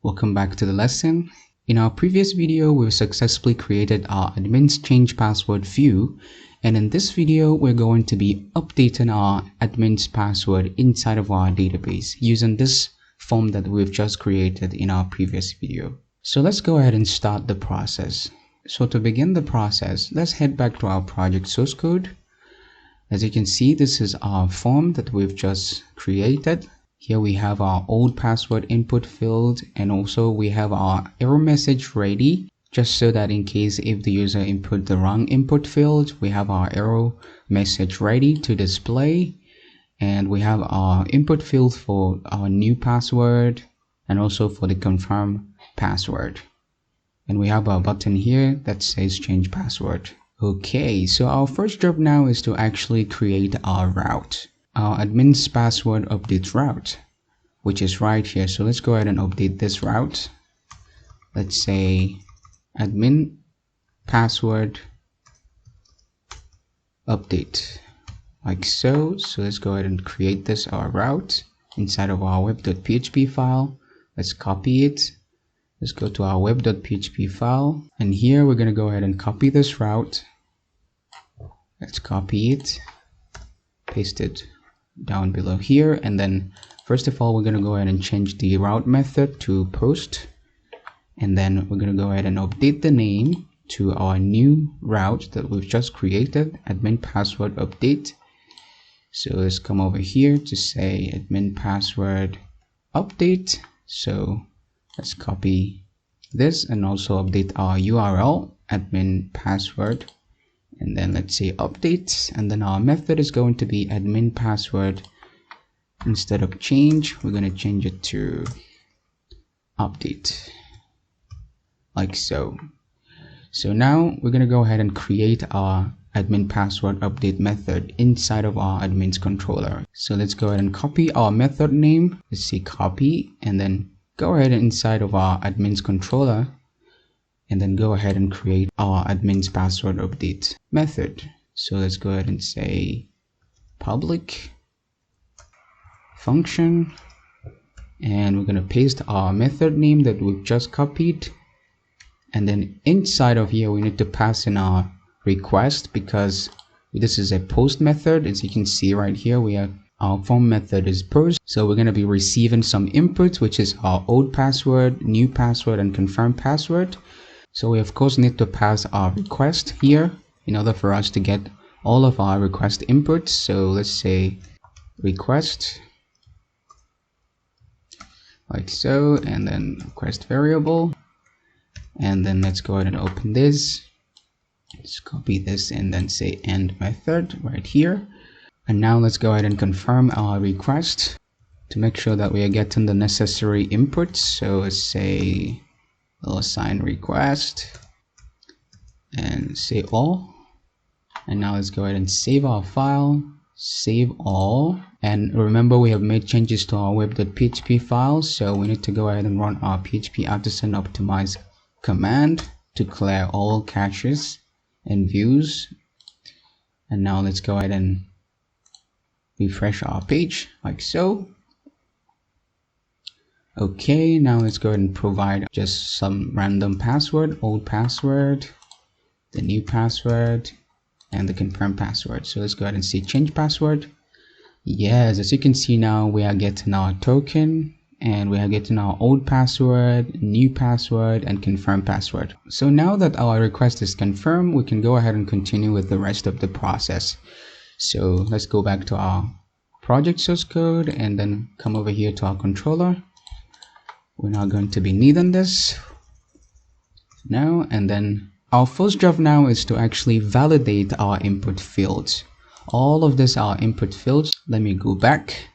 Welcome back to the lesson. In our previous video, we've successfully created our admin's change password view, and in this video, we're going to be updating our admin's password inside of our database using this form that we've just created in our previous video. So let's go ahead and start the process. So to begin the process, let's head back to our project source code. As you can see, this is our form that we've just created. Here we have our old password input field, and also we have our error message ready, just so that in case if the user input the wrong input field, we have our error message ready to display. And we have our input field for our new password and also for the confirm password. And we have our button here that says change password. Okay, so our first job now is to actually create our route. Our admin's password update route, which is right here. So let's go ahead and update this route. Let's say admin password update, like so. So let's go ahead and create this our route inside of our web.php file. Let's copy it. Let's go to our web.php file, and here we're going to go ahead and copy this route. Let's copy it, paste it down below here, and then first of all we're going to go ahead and change the route method to post, and then we're going to go ahead and update the name to our new route that we've just created, admin password update. So let's come over here to say admin password update. So let's copy this and also update our URL, admin password, and then let's say update, and then our method is going to be admin password. Instead of change, we're going to change it to update, like so. So now we're going to go ahead and create our admin password update method inside of our admin's controller. So let's go ahead and copy our method name. Let's say copy, and then go ahead and inside of our admin's controller, and then go ahead and create our admin's password update method. So let's go ahead and say public function, and we're going to paste our method name that we've just copied, and then inside of here we need to pass in our request, because this is a post method. As you can see right here, we have our form method is post, so we're going to be receiving some inputs, which is our old password, new password, and confirm password. So we of course need to pass our request here in order for us to get all of our request inputs. So let's say request, like so, and then request variable, and then let's go ahead and open this. Let's copy this and then say end method right here. And now let's go ahead and confirm our request to make sure that we are getting the necessary inputs. So let's say we'll assign request and say all. And now let's go ahead and save our file, save all. And remember, we have made changes to our web.php file, so we need to go ahead and run our php artisan optimize command to clear all caches and views. And now let's go ahead and refresh our page like so. Okay, now let's go ahead and provide just some random password, old password, the new password, and the confirm password. So let's go ahead and see change password. Yes, as you can see now, we are getting our token, and we are getting our old password, new password, and confirm password. So now that our request is confirmed, we can go ahead and continue with the rest of the process. So let's go back to our project source code and then come over here to our controller. We're now going to be needing this now, and then our first job now is to actually validate our input fields. All of this are input fields. Let me go back.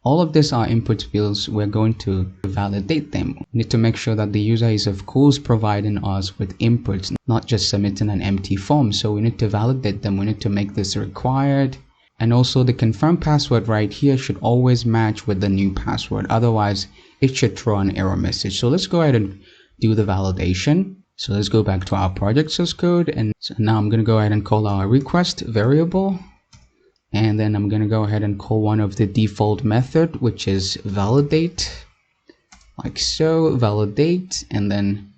All of this are input fields. We're going to validate them. We need to make sure that the user is of course providing us with inputs, not just submitting an empty form. So we need to validate them. We need to make this required. And also the confirm password right here should always match with the new password. Otherwise, it should throw an error message. So let's go ahead and do the validation. So let's go back to our project source code. And so now I'm going to go ahead and call our request variable. And then I'm going to go ahead and call one of the default method, which is validate, like so, validate, and then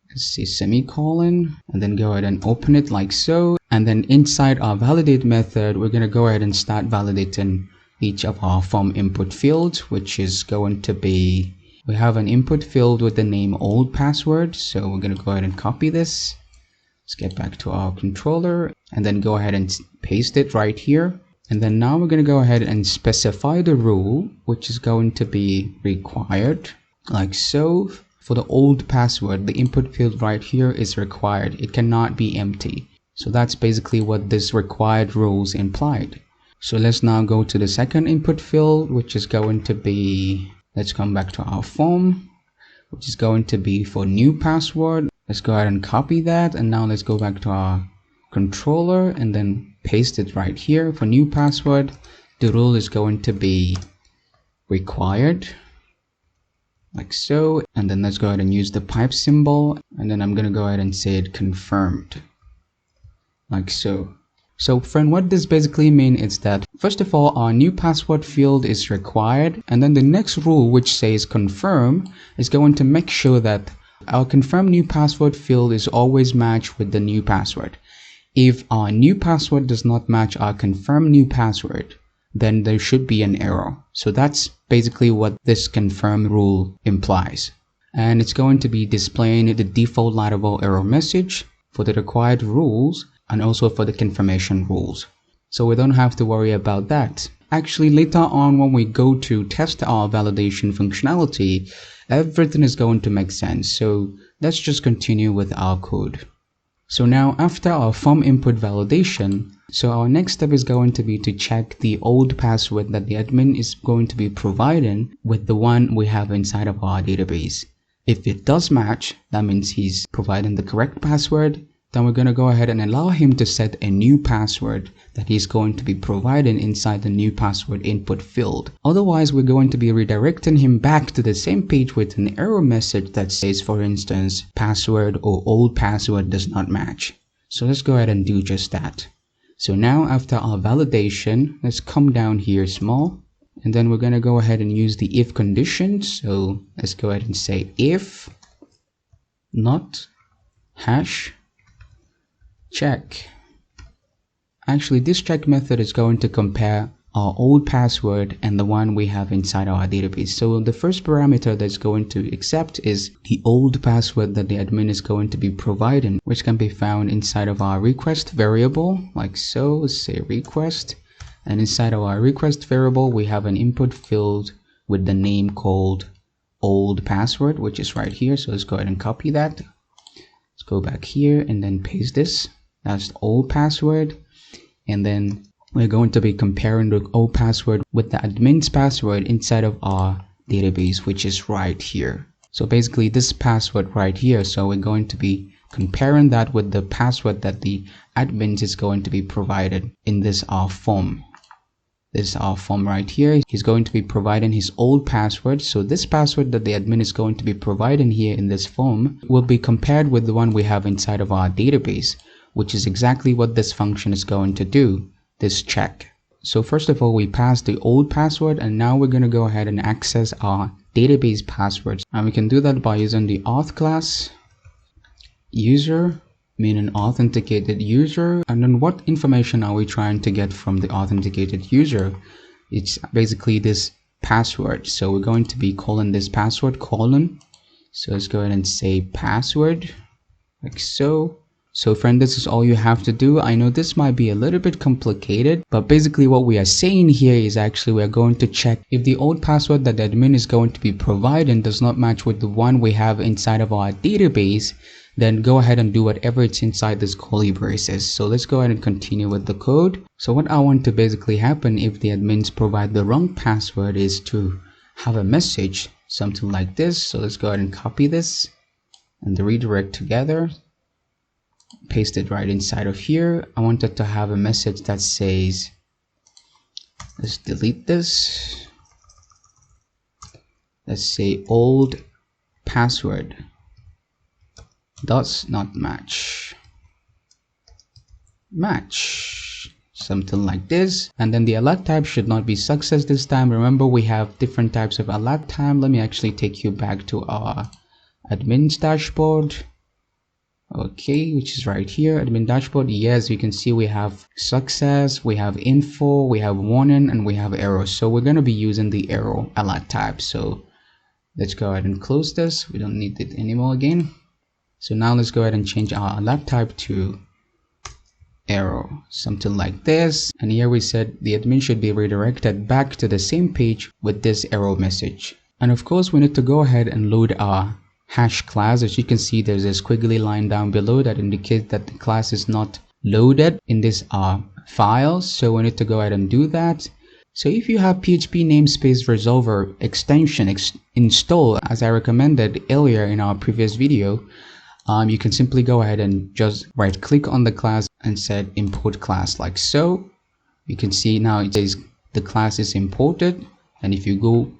let's see, semicolon, and then go ahead and open it like so. And then inside our validate method, we're going to go ahead and start validating each of our form input fields, which is going to be, we have an input field with the name old password. So we're going to go ahead and copy this. Let's get back to our controller and then go ahead and paste it right here. And then now we're going to go ahead and specify the rule, which is going to be required, like so. For the old password, the input field right here is required. It cannot be empty. So that's basically what this required rules implied. So let's now go to the second input field, which is going to be, let's come back to our form, which is going to be for new password. Let's go ahead and copy that. And now let's go back to our controller and then paste it right here. For new password, the rule is going to be required, like so. And then let's go ahead and use the pipe symbol, and then I'm going to go ahead and say it confirmed, like so. So friend, what this basically means is that first of all, our new password field is required, and then the next rule, which says confirm, is going to make sure that our confirm new password field is always matched with the new password. If our new password does not match our confirm new password, then there should be an error. So that's basically what this confirm rule implies. And it's going to be displaying the default Laravel error message for the required rules and also for the confirmation rules. So we don't have to worry about that. Actually, later on when we go to test our validation functionality, everything is going to make sense. So let's just continue with our code. So now after our form input validation, so our next step is going to be to check the old password that the admin is going to be providing with the one we have inside of our database. If it does match, that means he's providing the correct password. Then we're going to go ahead and allow him to set a new password that he's going to be providing inside the new password input field. Otherwise, we're going to be redirecting him back to the same page with an error message that says, for instance, password or old password does not match. So let's go ahead and do just that. So now after our validation, let's come down here small, and then we're going to go ahead and use the if condition. So let's go ahead and say if not hash check. Actually, this check method is going to compare our old password and the one we have inside our database. So the first parameter that's going to accept is the old password that the admin is going to be providing, which can be found inside of our request variable, like so. Let's say request, and inside of our request variable we have an input field with the name called old password, which is right here. So let's go ahead and copy that. Let's go back here and then paste this. That's the old password, and then we're going to be comparing the old password with the admin's password inside of our database, which is right here. So basically this password right here, so we're going to be comparing that with the password that the admin is going to be provided in this our form. This is our form right here. He's going to be providing his old password. So this password that the admin is going to be providing here in this form will be compared with the one we have inside of our database, which is exactly what this function is going to do, this check. So first of all, we pass the old password, and now we're going to go ahead and access our database passwords. And we can do that by using the auth class, user, meaning authenticated user. And then what information are we trying to get from the authenticated user? It's basically this password. So we're going to be calling this password colon. So let's go ahead and say password, like so. So friend, this is all you have to do. I know this might be a little bit complicated, but basically what we are saying here is actually we are going to check if the old password that the admin is going to be providing does not match with the one we have inside of our database, then go ahead and do whatever it's inside this curly braces. So let's go ahead and continue with the code. So what I want to basically happen if the admins provide the wrong password is to have a message, something like this. So let's go ahead and copy this and redirect together. Paste it right inside of here. I wanted to have a message that says, let's delete this. Let's say old password does not match. something like this. And then the alert type should not be success this time. Remember, we have different types of alert time. Let me actually take you back to our admin's dashboard. Okay, which is right here, admin dashboard. Yes, you can see we have success, we have info, we have warning, and we have error. So we're going to be using the error alert type. So let's go ahead and close this. We don't need it anymore again. So now let's go ahead and change our alert type to error, something like this. And here we said the admin should be redirected back to the same page with this error message. And of course, we need to go ahead and load our hash class. As you can see, there's a squiggly line down below that indicates that the class is not loaded in this file. So we need to go ahead and do that. So if you have PHP namespace resolver extension installed, as I recommended earlier in our previous video, you can simply go ahead and just right click on the class and set import class like so. You can see now it says the class is imported, and if you go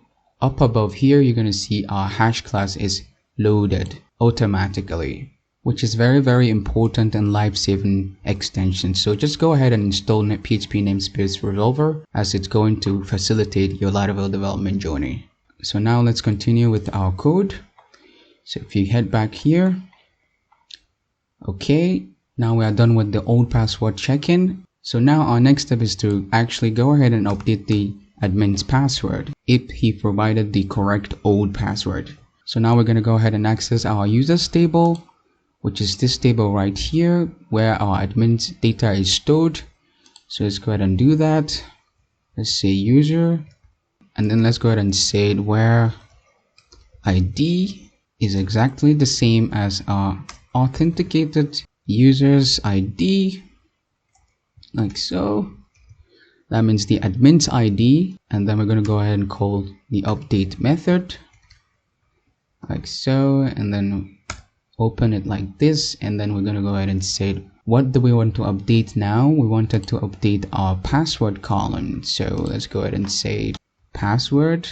up above here, you're going to see our hash class is loaded automatically, which is very important and life-saving extension. So just go ahead and install PHP namespace resolver, as it's going to facilitate your Laravel development journey. So now let's continue with our code. So if you head back here, okay, now we are done with the old password check-in. So now our next step is to actually go ahead and update the admin's password if he provided the correct old password. So now we're going to go ahead and access our users table, which is this table right here where our admin's data is stored. So let's go ahead and do that. Let's say user, and then let's go ahead and say where ID is exactly the same as our authenticated user's ID, like so. That means the admin's ID, and then we're going to go ahead and call the update method like so, and then open it like this, and then we're going to go ahead and say what do we want to update now. We wanted to update our password column, so let's go ahead and say password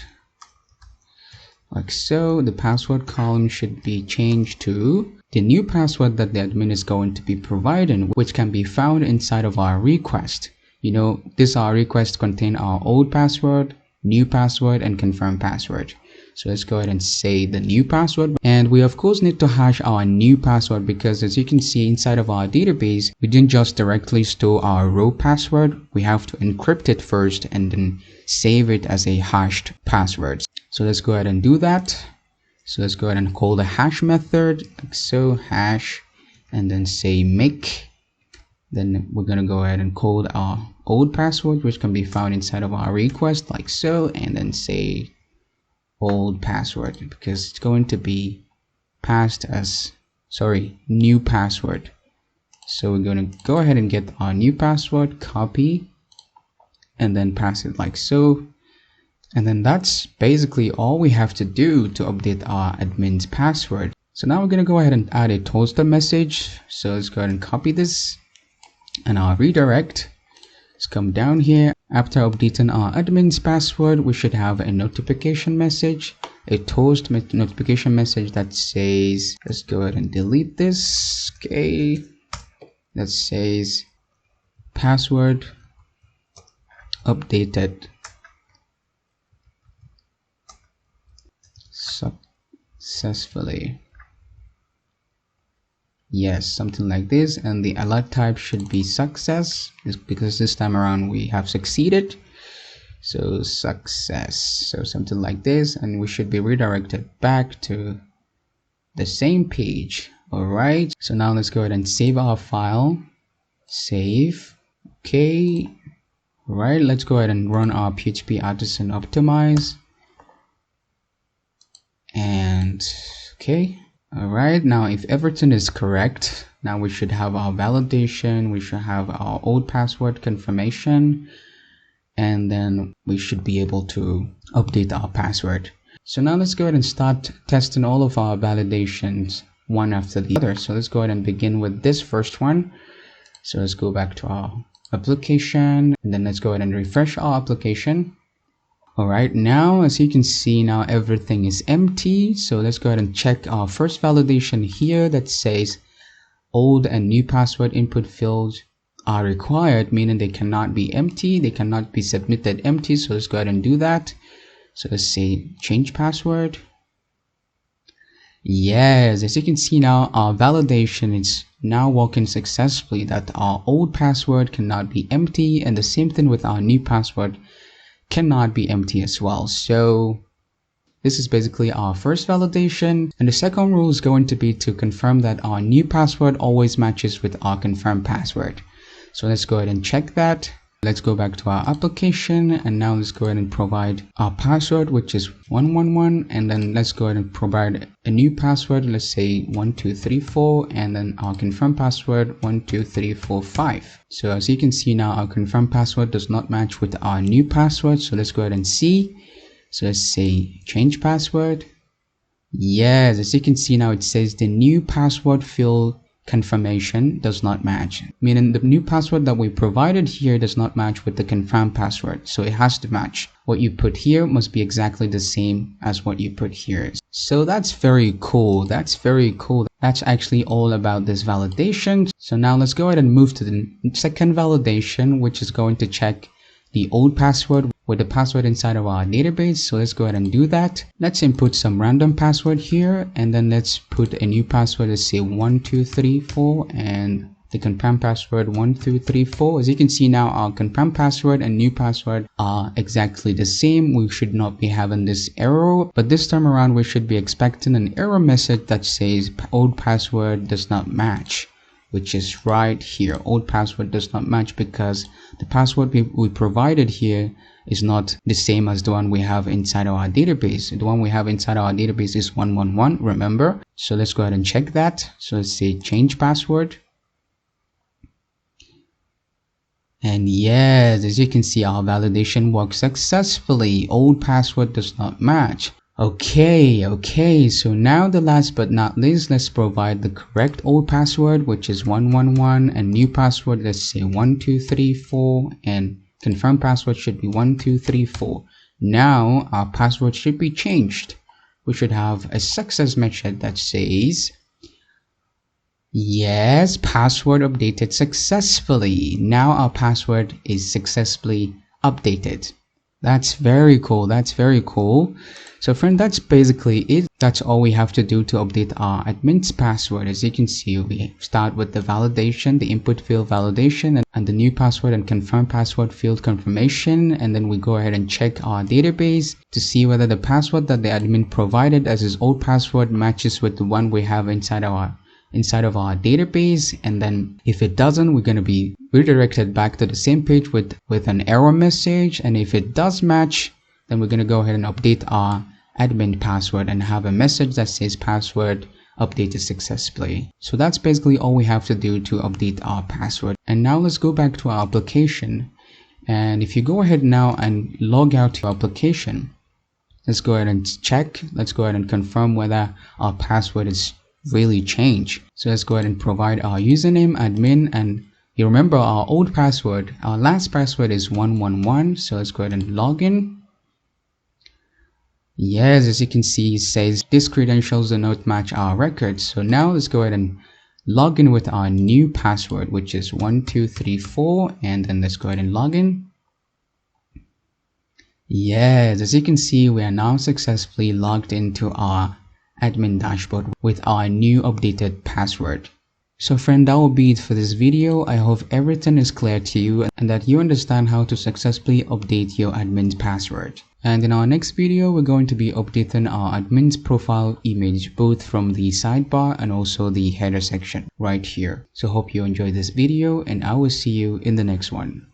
like so. The password column should be changed to the new password that the admin is going to be providing, which can be found inside of our request. You know, this our request contain our old password, new password, and confirm password. So let's go ahead and say the new password, and we of course need to hash our new password, because as you can see inside of our database, we didn't just directly store our row password. We have to encrypt it first and then save it as a hashed password. So let's go ahead and do that. So let's go ahead and call the hash method like so, hash, and then say make. Then we're going to go ahead and call our old password, which can be found inside of our request like so, and then say old password, because it's going to be passed as new password. So we're going to go ahead and get our new password, copy, and then pass it like so. And then that's basically all we have to do to update our admin's password. So now we're going to go ahead and add a toaster message. So let's go ahead and copy this, and I'll redirect. Let's come down here. After updating our admin's password, we should have a notification message, a toast notification message that says, let's go ahead and delete this. Okay, that says password updated successfully. Yes, something like this, and the alert type should be success, because this time around we have succeeded. So success, so something like this, and we should be redirected back to the same page. All right, so now let's go ahead and save our file. Save. Okay, all right, let's go ahead and run our PHP artisan optimize. And okay. All right, now if everything is correct, now we should have our validation, we should have our old password confirmation, and then we should be able to update our password. So now let's go ahead and start testing all of our validations one after the other. So let's go ahead and begin with this first one. So let's go back to our application, and then let's go ahead and refresh our application. All right, now as you can see, now everything is empty. So let's go ahead and check our first validation here that says old and new password input fields are required, meaning they cannot be empty, they cannot be submitted empty. So let's go ahead and do that. So let's say change password. Yes, as you can see now, our validation is now working successfully, that our old password cannot be empty, and the same thing with our new password cannot be empty as well. So this is basically our first validation, and the second rule is going to be to confirm that our new password always matches with our confirmed password. So let's go ahead and check that. Let's go back to our application, and now let's go ahead and provide our password, which is 111, and then let's go ahead and provide a new password. Let's say 1234, and then our confirmed password 12345. So as you can see now, our confirmed password does not match with our new password. So let's go ahead and see. So let's say change password. Yes, as you can see now, it says the new password field confirmation does not match, meaning the new password that we provided here does not match with the confirmed password. So it has to match. What you put here must be exactly the same as what you put here. So that's very cool. That's very cool. That's actually all about this validation. So now let's go ahead and move to the second validation, which is going to check the old password with the password inside of our database. So let's go ahead and do that. Let's input some random password here, and then let's put a new password. Let's say 1234, and the confirmed password 1234. As you can see now, our confirmed password and new password are exactly the same. We should not be having this error, but this time around we should be expecting an error message that says old password does not match, which is right here. Old password does not match because the password we provided here is not the same as the one we have inside our database. The one we have inside our database is 111, remember? So let's go ahead and check that. So let's say change password. And yes, as you can see, our validation works successfully. Old password does not match. Okay, so now the last but not least, let's provide the correct old password, which is 111, and new password, let's say 1234, and confirmed password should be 1234. Now our password should be changed. We should have a success message that says, yes, password updated successfully. Now our password is successfully updated. That's very cool. That's very cool. So friend, that's basically it. That's all we have to do to update our admin's password. As you can see, we start with the validation, the input field validation, and the new password and confirm password field confirmation. And then we go ahead and check our database to see whether the password that the admin provided as his old password matches with the one we have inside of our database. And then if it doesn't, we're going to be redirected back to the same page with an error message. And if it does match, then we're going to go ahead and update our admin password and have a message that says password updated successfully. So that's basically all we have to do to update our password. And now let's go back to our application. And if you go ahead now and log out to your application, let's go ahead and check. Let's go ahead and confirm whether our password is really changed. So let's go ahead and provide our username admin, and you remember our old password, our last password is 111. So let's go ahead and log in. Yes, as you can see, it says these credentials do not match our records. So now let's go ahead and log in with our new password, which is 1234, and then let's go ahead and log in. Yes, as you can see, we are now successfully logged into our admin dashboard with our new updated password. So friend, that will be it for this video. I hope everything is clear to you and that you understand how to successfully update your admin's password. And in our next video, we're going to be updating our admin's profile image, both from the sidebar and also the header section right here. So hope you enjoyed this video, and I will see you in the next one.